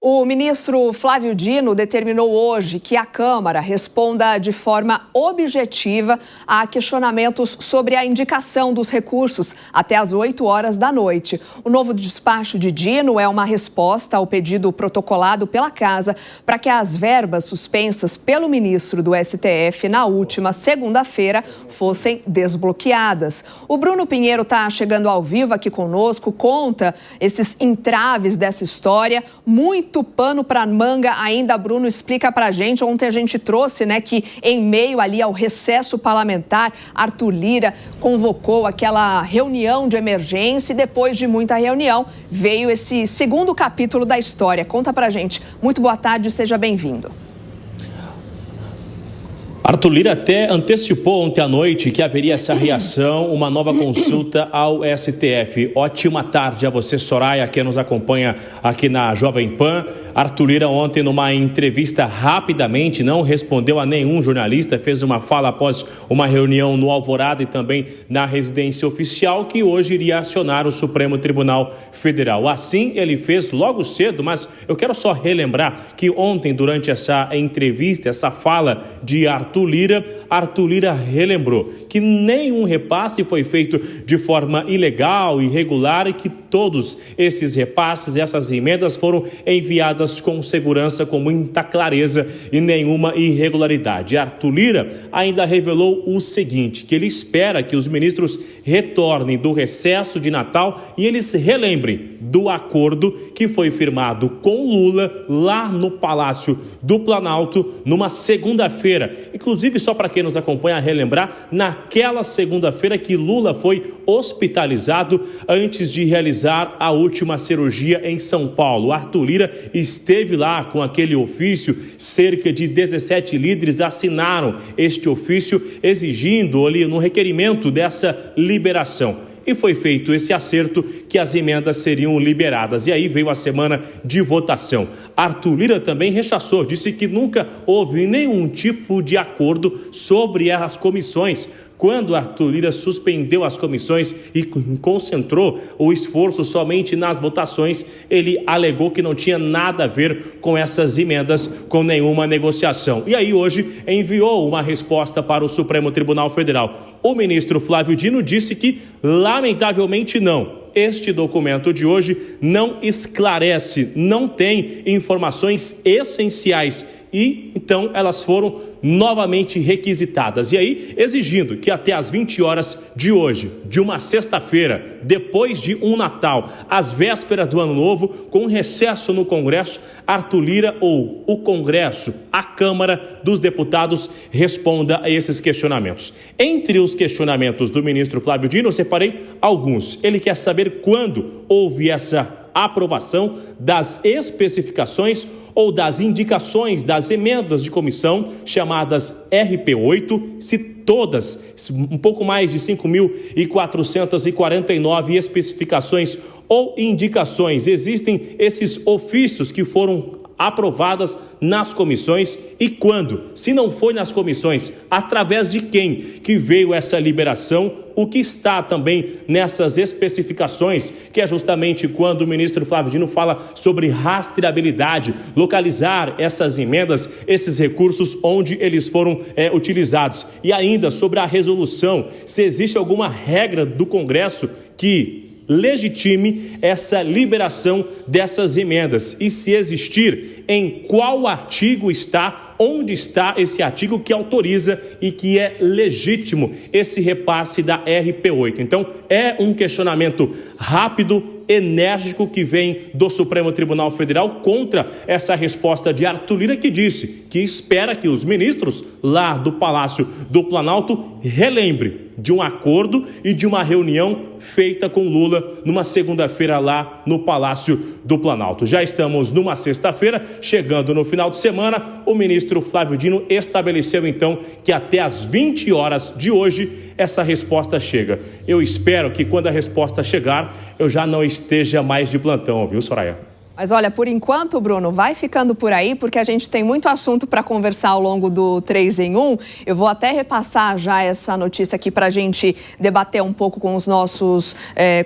O ministro Flávio Dino determinou hoje que a Câmara responda de forma objetiva a questionamentos sobre a indicação dos recursos até às 8 horas da noite. O novo despacho de Dino é uma resposta ao pedido protocolado pela Casa para que as verbas suspensas pelo ministro do STF na última segunda-feira fossem desbloqueadas. O Bruno Pinheiro está chegando ao vivo aqui conosco, conta esses entraves dessa história, muito pano para manga ainda. Bruno, explica para a gente. Ontem a gente trouxe, que em meio ali ao recesso parlamentar, Arthur Lira convocou aquela reunião de emergência e depois de muita reunião veio esse segundo capítulo da história. Conta para a gente. Muito boa tarde, seja bem-vindo. Arthur Lira até antecipou ontem à noite que haveria essa reação, uma nova consulta ao STF. Ótima tarde a você, Soraya, que nos acompanha aqui na Jovem Pan. Arthur Lira ontem, numa entrevista, rapidamente, não respondeu a nenhum jornalista, fez uma fala após uma reunião no Alvorada e também na residência oficial, que hoje iria acionar o Supremo Tribunal Federal. Assim, ele fez logo cedo, mas eu quero só relembrar que ontem, durante essa entrevista, essa fala de Arthur Lira relembrou que nenhum repasse foi feito de forma ilegal, irregular, e que todos esses repasses, essas emendas foram enviadas com segurança, com muita clareza e nenhuma irregularidade. Arthur Lira ainda revelou o seguinte, que ele espera que os ministros retornem do recesso de Natal e eles relembrem do acordo que foi firmado com Lula lá no Palácio do Planalto numa segunda-feira. Inclusive, só para quem nos acompanha relembrar, naquela segunda-feira que Lula foi hospitalizado antes de realizar a última cirurgia em São Paulo. Arthur Lira esteve lá com aquele ofício, cerca de 17 líderes assinaram este ofício exigindo ali no requerimento dessa liberação. E foi feito esse acerto que as emendas seriam liberadas. E aí veio a semana de votação. Arthur Lira também rechaçou, disse que nunca houve nenhum tipo de acordo sobre as comissões. Quando Arthur Lira suspendeu as comissões e concentrou o esforço somente nas votações, ele alegou que não tinha nada a ver com essas emendas, com nenhuma negociação. E aí hoje enviou uma resposta para o Supremo Tribunal Federal. O ministro Flávio Dino disse que, lamentavelmente, não. Este documento de hoje não esclarece, não tem informações essenciais e, então, elas foram novamente requisitadas. E aí, exigindo que até às 20 horas de hoje, de uma sexta-feira, depois de um Natal, às vésperas do Ano Novo, com recesso no Congresso, Arthur Lira ou o Congresso, a Câmara dos Deputados, responda a esses questionamentos. Entre os questionamentos do ministro Flávio Dino, eu separei alguns. Ele quer saber quando houve essa aprovação das especificações ou das indicações das emendas de comissão chamadas RP8, se todas, um pouco mais de 5.449 especificações ou indicações, existem esses ofícios que foram aprovadas nas comissões e quando? Se não foi nas comissões, através de quem que veio essa liberação? O que está também nessas especificações, que é justamente quando o ministro Flávio Dino fala sobre rastreabilidade, localizar essas emendas, esses recursos, onde eles foram utilizados. E ainda sobre a resolução, se existe alguma regra do Congresso que legitime essa liberação dessas emendas e, se existir, em qual artigo está, onde está esse artigo que autoriza e que é legítimo esse repasse da RP8. Então, é um questionamento rápido, enérgico, que vem do Supremo Tribunal Federal contra essa resposta de Arthur Lira, que disse que espera que os ministros lá do Palácio do Planalto relembrem de um acordo e de uma reunião feita com Lula numa segunda-feira lá no Palácio do Planalto. Já estamos numa sexta-feira, chegando no final de semana, o ministro Flávio Dino estabeleceu então que até às 20 horas de hoje essa resposta chega. Eu espero que quando a resposta chegar, eu já não esteja mais de plantão, viu, Soraya? Mas olha, por enquanto, Bruno, vai ficando por aí, porque a gente tem muito assunto para conversar ao longo do 3 em 1. Eu vou até repassar já essa notícia aqui para a gente debater um pouco com os nossos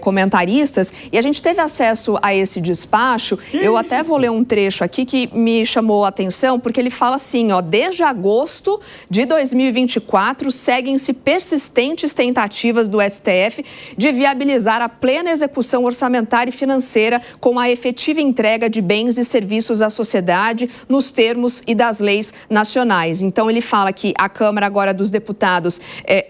comentaristas. E a gente teve acesso a esse despacho. Eu até vou ler um trecho aqui que me chamou a atenção, porque ele fala assim, ó, desde agosto de 2024, seguem-se persistentes tentativas do STF de viabilizar a plena execução orçamentária e financeira com a efetiva entrega de bens e serviços à sociedade nos termos e das leis nacionais. Então, ele fala que a Câmara agora dos Deputados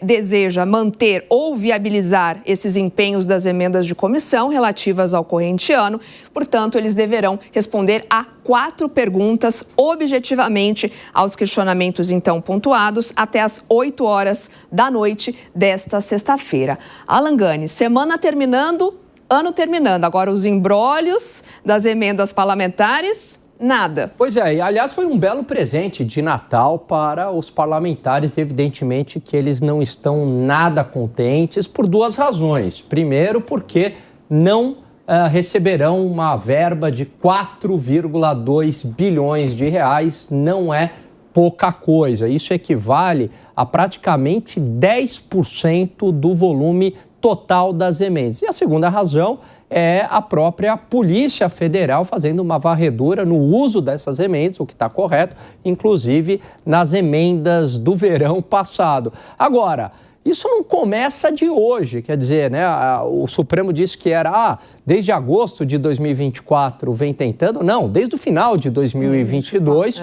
deseja manter ou viabilizar esses empenhos das emendas de comissão relativas ao corrente ano. Portanto, eles deverão responder a 4 perguntas objetivamente aos questionamentos então pontuados até às 8 horas da noite desta sexta-feira. Alan Gani, semana terminando, ano terminando. Agora os imbrólios das emendas parlamentares, nada. Pois é, e aliás foi um belo presente de Natal para os parlamentares. Evidentemente que eles não estão nada contentes por 2 razões. Primeiro, porque não receberão uma verba de 4,2 bilhões de reais. Não é pouca coisa. Isso equivale a praticamente 10% do volume total das emendas. E a segunda razão é a própria Polícia Federal fazendo uma varredura no uso dessas emendas, o que está correto, inclusive nas emendas do verão passado. Agora, isso não começa de hoje, quer dizer, né? O Supremo disse que era desde agosto de 2024 vem tentando, não, desde o final de 2022,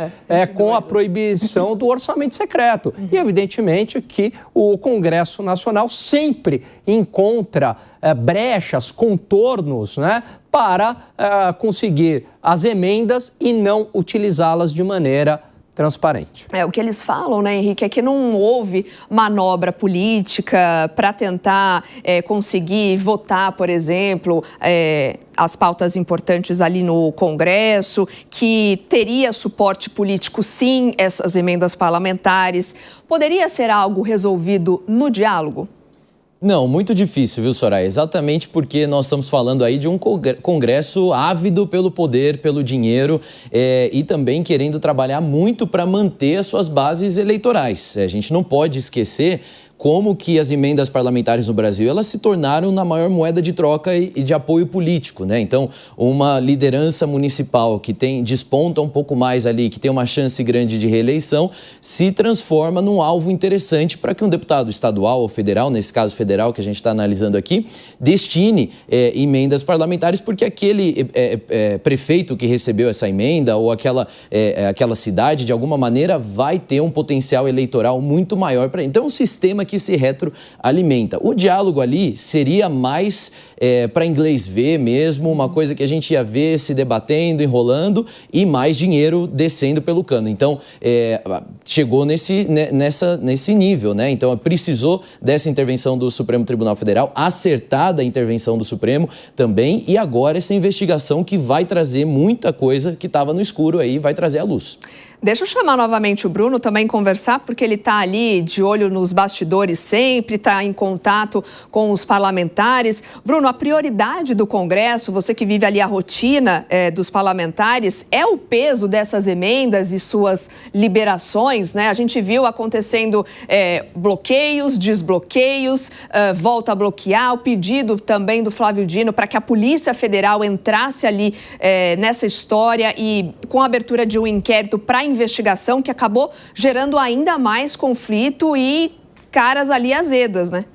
com a proibição do orçamento secreto. E evidentemente que o Congresso Nacional sempre encontra brechas, contornos, né, para conseguir as emendas e não utilizá-las de maneira transparente. O que eles falam, né, Henrique, é que não houve manobra política para tentar conseguir votar, por exemplo, as pautas importantes ali no Congresso, que teria suporte político, sim, essas emendas parlamentares. Poderia ser algo resolvido no diálogo? Não, muito difícil, viu, Soraya? Exatamente porque nós estamos falando aí de um Congresso ávido pelo poder, pelo dinheiro e também querendo trabalhar muito para manter as suas bases eleitorais. A gente não pode esquecer como que as emendas parlamentares no Brasil, elas se tornaram na maior moeda de troca e de apoio político, né? Então, uma liderança municipal que desponta um pouco mais ali, que tem uma chance grande de reeleição, se transforma num alvo interessante para que um deputado estadual ou federal, nesse caso federal que a gente está analisando aqui, destine emendas parlamentares, porque aquele prefeito que recebeu essa emenda ou aquela cidade, de alguma maneira, vai ter um potencial eleitoral muito maior para. Então, é um sistema que se retroalimenta. O diálogo ali seria mais para inglês ver mesmo, uma coisa que a gente ia ver se debatendo, enrolando e mais dinheiro descendo pelo cano. Então, chegou nesse nível, né? Então, precisou dessa intervenção do Supremo Tribunal Federal, acertada a intervenção do Supremo também, e agora essa investigação que vai trazer muita coisa que estava no escuro aí, vai trazer à luz. Deixa eu chamar novamente o Bruno também conversar, porque ele está ali de olho nos bastidores sempre, está em contato com os parlamentares. Bruno, a prioridade do Congresso, você que vive ali a rotina dos parlamentares, é o peso dessas emendas e suas liberações, né? A gente viu acontecendo bloqueios, desbloqueios, volta a bloquear, o pedido também do Flávio Dino para que a Polícia Federal entrasse ali nessa história e com a abertura de um inquérito para investigação que acabou gerando ainda mais conflito e caras ali azedas, né?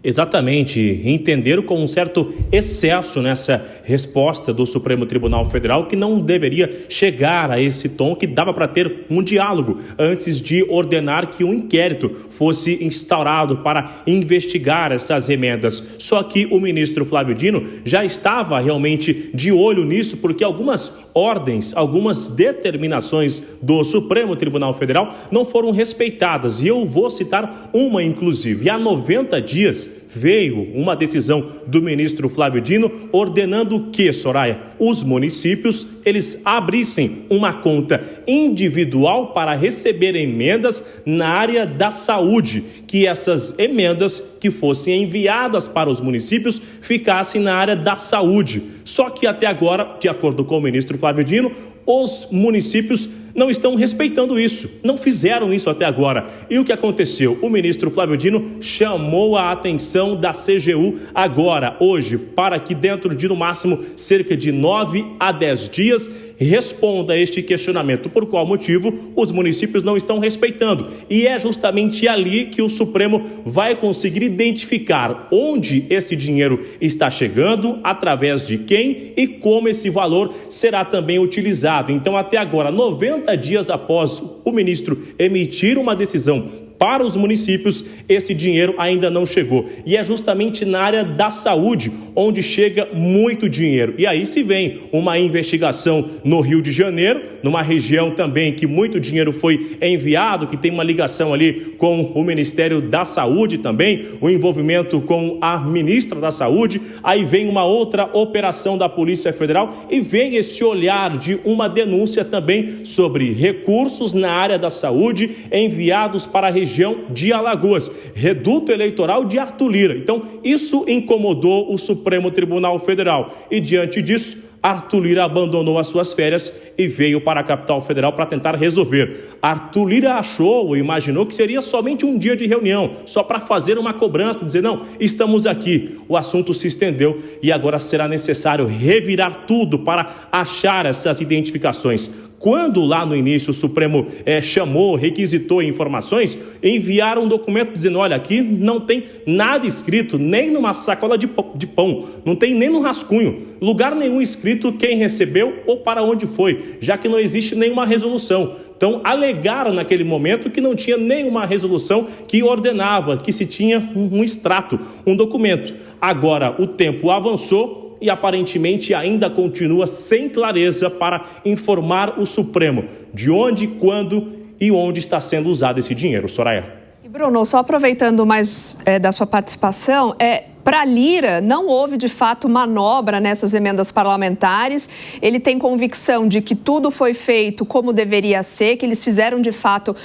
Exatamente, entenderam com um certo excesso nessa resposta do Supremo Tribunal Federal, que não deveria chegar a esse tom, que dava para ter um diálogo antes de ordenar que um inquérito fosse instaurado para investigar essas emendas. Só que o ministro Flávio Dino já estava realmente de olho nisso, porque algumas ordens, algumas determinações do Supremo Tribunal Federal não foram respeitadas. E eu vou citar uma, inclusive. Há 90 dias veio uma decisão do ministro Flávio Dino ordenando que, Soraya, os municípios eles abrissem uma conta individual para receber emendas na área da saúde, que essas emendas que fossem enviadas para os municípios ficassem na área da saúde. Só que até agora, de acordo com o ministro Flávio Dino, os municípios não estão respeitando isso, não fizeram isso até agora. E o que aconteceu? O ministro Flávio Dino chamou a atenção da CGU agora, hoje, para que dentro de, no máximo, cerca de 9 a 10 dias, responda a este questionamento. Por qual motivo os municípios não estão respeitando? E é justamente ali que o Supremo vai conseguir identificar onde esse dinheiro está chegando, através de quem e como esse valor será também utilizado. Então, até agora, 90 dias após o ministro emitir uma decisão para os municípios, esse dinheiro ainda não chegou. E é justamente na área da saúde onde chega muito dinheiro. E aí se vem uma investigação no Rio de Janeiro, numa região também que muito dinheiro foi enviado, que tem uma ligação ali com o Ministério da Saúde também, o envolvimento com a ministra da Saúde. Aí vem uma outra operação da Polícia Federal e vem esse olhar de uma denúncia também sobre recursos na área da saúde enviados para a região de Alagoas, reduto eleitoral de Arthur Lira. Então, isso incomodou o Supremo Tribunal Federal e, diante disso, Arthur Lira abandonou as suas férias e veio para a capital federal para tentar resolver. Arthur Lira achou ou imaginou que seria somente um dia de reunião, só para fazer uma cobrança, dizer, não, estamos aqui. O assunto se estendeu e agora será necessário revirar tudo para achar essas identificações. Quando lá no início o Supremo chamou, requisitou informações, enviaram um documento dizendo, olha, aqui não tem nada escrito, nem numa sacola de pão, não tem nem no rascunho, lugar nenhum escrito quem recebeu ou para onde foi, já que não existe nenhuma resolução. Então, alegaram naquele momento que não tinha nenhuma resolução que ordenava, que se tinha um extrato, um documento. Agora, o tempo avançou e aparentemente ainda continua sem clareza para informar o Supremo de onde, quando e onde está sendo usado esse dinheiro. Soraya. E Bruno, só aproveitando mais da sua participação, para Lira, não houve, de fato, manobra nessas emendas parlamentares. Ele tem convicção de que tudo foi feito como deveria ser, que eles fizeram, de fato,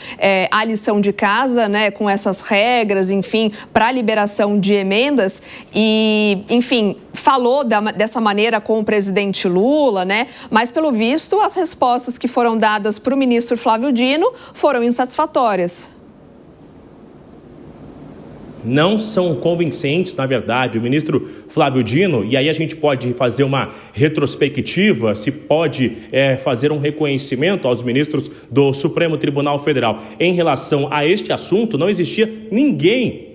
a lição de casa, né, com essas regras, enfim, para a liberação de emendas. E, enfim, falou dessa maneira com o presidente Lula, né? Mas, pelo visto, as respostas que foram dadas para o ministro Flávio Dino foram insatisfatórias. Não são convincentes, na verdade. O ministro Flávio Dino, e aí a gente pode fazer uma retrospectiva, se pode fazer um reconhecimento aos ministros do Supremo Tribunal Federal. Em relação a este assunto, não existia ninguém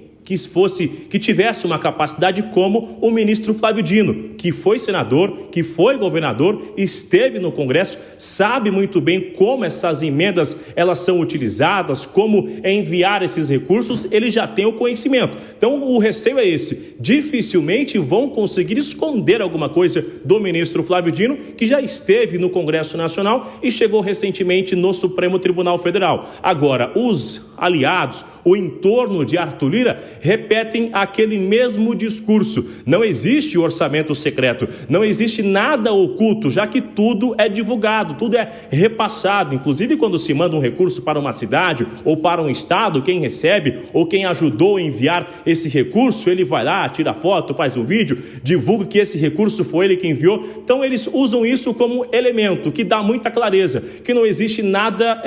que tivesse uma capacidade como o ministro Flávio Dino, que foi senador, que foi governador, esteve no Congresso, sabe muito bem como essas emendas elas são utilizadas, como enviar esses recursos, ele já tem o conhecimento. Então, o receio é esse. Dificilmente vão conseguir esconder alguma coisa do ministro Flávio Dino, que já esteve no Congresso Nacional e chegou recentemente no Supremo Tribunal Federal. Agora, os aliados, o entorno de Arthur Lira, repetem aquele mesmo discurso. Não existe orçamento secreto, não existe nada oculto, já que tudo é divulgado, tudo é repassado. Inclusive, quando se manda um recurso para uma cidade ou para um estado, quem recebe ou quem ajudou a enviar esse recurso, ele vai lá, tira foto, faz um vídeo, divulga que esse recurso foi ele que enviou. Então, eles usam isso como elemento que dá muita clareza, que não existe nada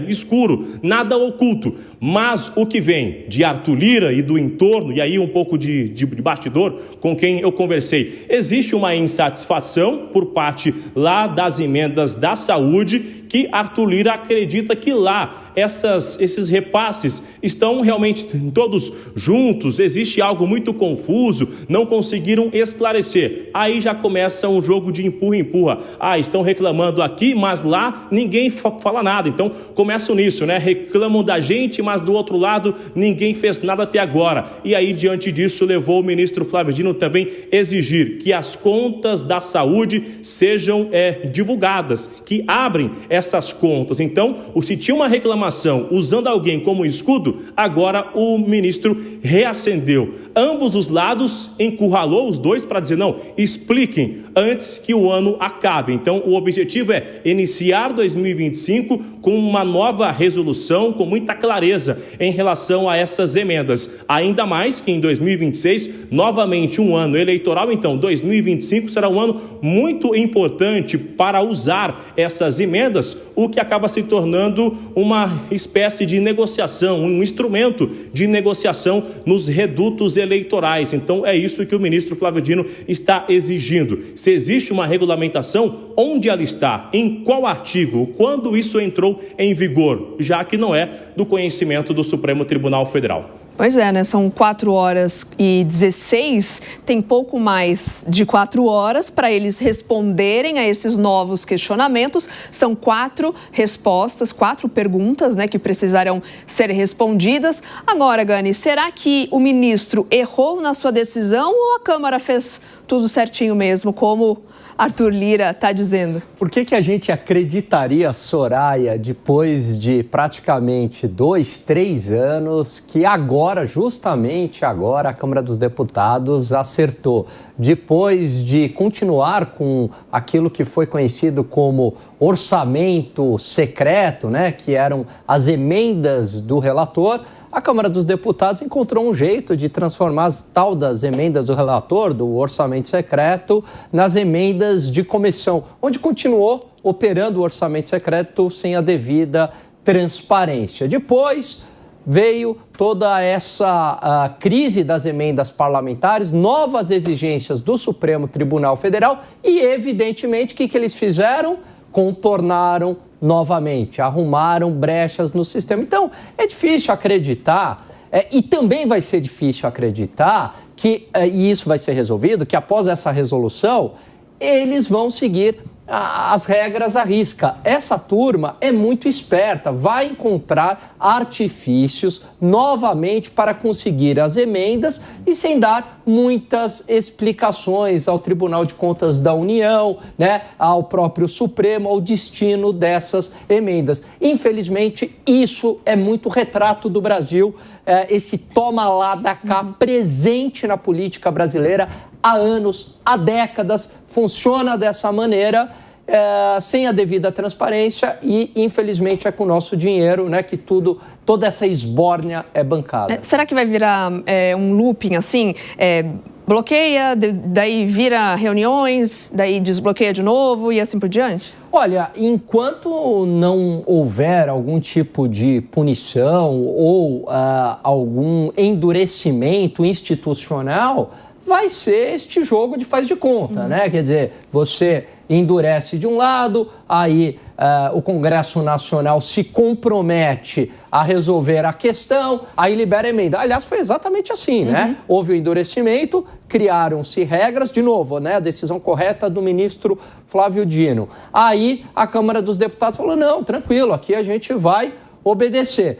escuro, nada oculto. Mas o que vem de Arthur Lira e do entorno, e aí um pouco de bastidor com quem eu conversei, existe uma insatisfação por parte lá das emendas da saúde, que Arthur Lira acredita que lá esses repasses estão realmente todos juntos, existe algo muito confuso, não conseguiram esclarecer. Aí já começa um jogo de empurra-empurra. Estão reclamando aqui, mas lá ninguém fala nada. Então começam nisso, né? Reclamam da gente, mas do outro lado ninguém fez nada até agora. E aí, diante disso, levou o ministro Flávio Dino também exigir que as contas da saúde sejam divulgadas, que abrem essas contas. Então, se tinha uma reclamação usando alguém como escudo, agora o ministro reacendeu. Ambos os lados encurralou os dois para dizer, não, expliquem antes que o ano acabe. Então, o objetivo é iniciar 2025 com uma nova resolução, com muita clareza em relação a essas emendas. Ainda mais que em 2026, novamente um ano eleitoral, então 2025 será um ano muito importante para usar essas emendas, o que acaba se tornando uma espécie de negociação, um instrumento de negociação nos redutos eleitorais. Então é isso que o ministro Flávio Dino está exigindo. Se existe uma regulamentação, onde ela está? Em qual artigo? Quando isso entrou em vigor? Já que não é do conhecimento do Supremo Tribunal Federal. Pois é, né? São 4h16, tem pouco mais de 4 horas para eles responderem a esses novos questionamentos. São 4 respostas, 4 perguntas, né, que precisarão ser respondidas. Agora, Gani, será que o ministro errou na sua decisão ou a Câmara fez tudo certinho mesmo, como Arthur Lira está dizendo? Por que a gente acreditaria, Soraya, depois de praticamente 2, 3 anos, que agora, justamente agora, a Câmara dos Deputados acertou? Depois de continuar com aquilo que foi conhecido como orçamento secreto, né, que eram as emendas do relator, a Câmara dos Deputados encontrou um jeito de transformar as tal das emendas do relator, do orçamento secreto, nas emendas de comissão, onde continuou operando o orçamento secreto sem a devida transparência. Depois veio toda essa crise das emendas parlamentares, novas exigências do Supremo Tribunal Federal e, evidentemente, o que eles fizeram? Contornaram novamente, arrumaram brechas no sistema. Então, é difícil acreditar, e também vai ser difícil acreditar que, e isso vai ser resolvido, que após essa resolução, eles vão seguir as regras à risca. Essa turma é muito esperta, vai encontrar artifícios novamente para conseguir as emendas e sem dar muitas explicações ao Tribunal de Contas da União, né, ao próprio Supremo, ao destino dessas emendas. Infelizmente, isso é muito retrato do Brasil, esse toma lá da cá presente na política brasileira há anos, há décadas, funciona dessa maneira, sem a devida transparência e, infelizmente, é com o nosso dinheiro, né, que toda essa esbórnia é bancada. Será que vai virar um looping assim? Bloqueia, daí vira reuniões, daí desbloqueia de novo e assim por diante? Olha, enquanto não houver algum tipo de punição ou algum endurecimento institucional, vai ser este jogo de faz de conta, né? Quer dizer, você endurece de um lado, aí o Congresso Nacional se compromete a resolver a questão, aí libera a emenda. Aliás, foi exatamente assim, né? Houve o endurecimento, criaram-se regras, de novo, né? A decisão correta do ministro Flávio Dino. Aí a Câmara dos Deputados falou, não, tranquilo, aqui a gente vai obedecer.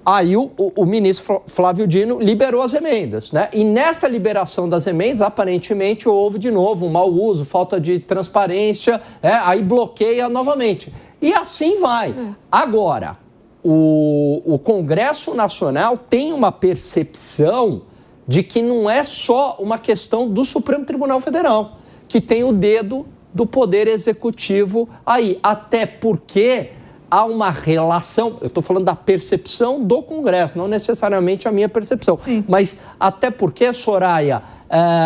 Aí o ministro Flávio Dino liberou as emendas, né? E nessa liberação das emendas, aparentemente, houve de novo um mau uso, falta de transparência, aí bloqueia novamente. E assim vai. Agora, o Congresso Nacional tem uma percepção de que não é só uma questão do Supremo Tribunal Federal, que tem o dedo do Poder Executivo aí. Até porque há uma relação, eu estou falando da percepção do Congresso, não necessariamente a minha percepção. Sim. Mas até porque, Soraya,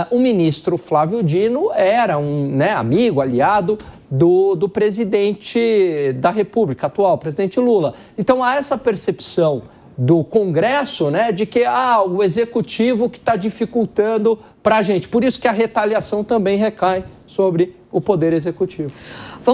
o ministro Flávio Dino era um amigo, aliado do presidente da República atual, presidente Lula. Então há essa percepção do Congresso, né, de que o Executivo que está dificultando para a gente. Por isso que a retaliação também recai sobre o Poder Executivo.